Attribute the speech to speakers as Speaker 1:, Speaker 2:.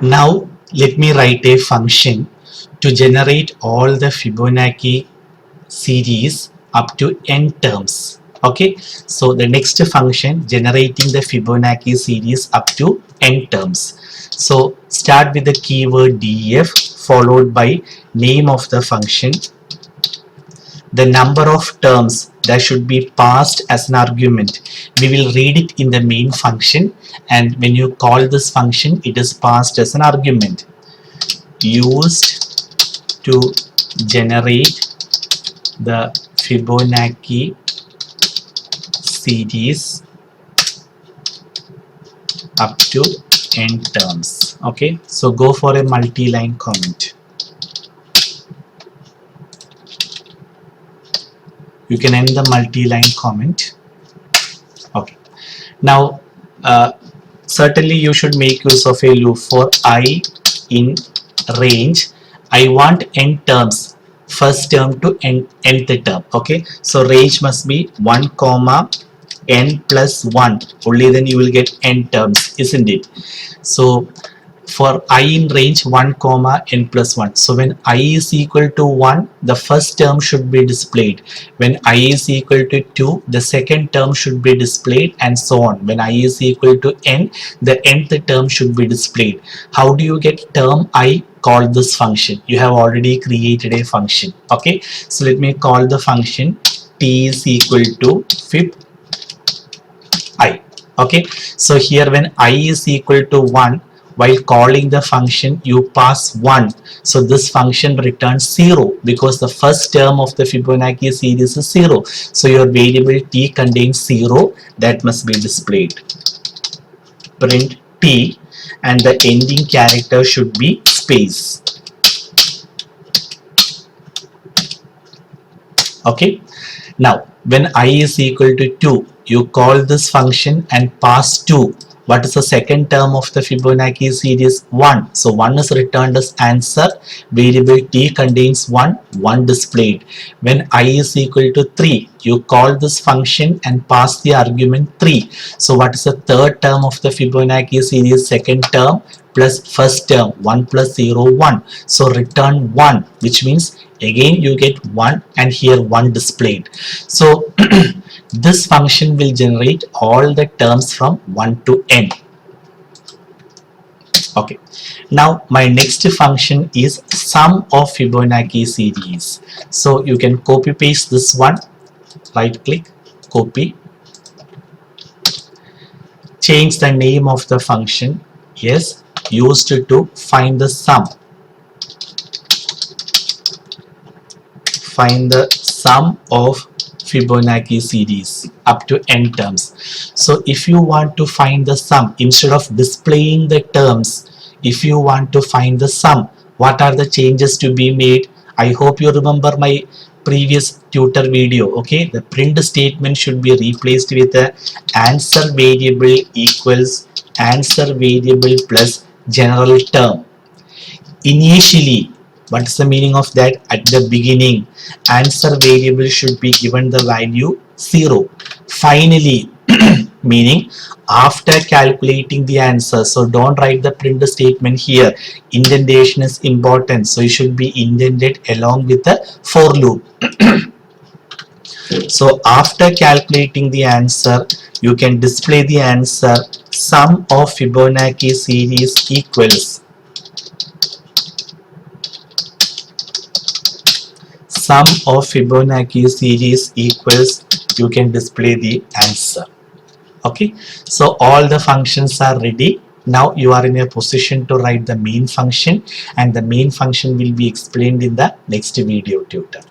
Speaker 1: Now let me write a function to generate all the Fibonacci series up to n terms. Okay, so the next function generating the Fibonacci series up to n terms. So start with the keyword def followed by name of the function, the number of terms that should be passed as an argument. We will read it in the main function, and when you call this function it is passed as an argument used to generate the Fibonacci series up to n terms. Okay, so go for a multi-line comment. You can end the multi-line comment. Okay, now certainly you should make use of a loop for I in range. I want n terms, first term to nth term. Okay, so range must be 1 comma n plus 1, only then you will get n terms, isn't it? So for I in range 1 comma n plus 1, so when I is equal to 1, the first term should be displayed. When I is equal to 2, the second term should be displayed, and so on. When I is equal to n, the nth term should be displayed. How do you get term I? Call this function. You have already created a function. Okay, so let me call the function t is equal to fib I. Okay, so here when I is equal to 1, while calling the function you pass 1, so this function returns 0 because the first term of the Fibonacci series is 0. So your variable t contains 0, that must be displayed. Print t, and the ending character should be space. Okay, now when I is equal to 2, you call this function and pass 2. What is the second term of the Fibonacci series? 1. So 1 is returned as answer. Variable t contains 1, 1 displayed. When I is equal to 3, you call this function and pass the argument 3. So what is the third term of the Fibonacci series? Second term plus first term, 1 plus 0, 1. So return 1, which means again you get 1 and here 1 displayed. So this function will generate all the terms from 1 to n. Okay, now my next function is sum of Fibonacci series. So you can copy paste this one, right click, copy, change the name of the function, yes, used to find the sum. Find the sum of Fibonacci series up to n terms. So if you want to find the sum, instead of displaying the terms, if you want to find the sum, what are the changes to be made? I hope you remember my previous tutor video. Okay, the print statement should be replaced with the answer variable equals answer variable plus general term. Initially, what is the meaning of that? At the beginning, answer variable should be given the value 0. Finally, meaning after calculating the answer. So don't write the print statement here. Indentation is important. So it should be indented along with the for loop. So after calculating the answer, you can display the answer sum of Fibonacci series equals sum of Fibonacci series equals, you can display the answer. Okay, so all the functions are ready. Now you are in a position to write the main function, and the main function will be explained in the next video tutor.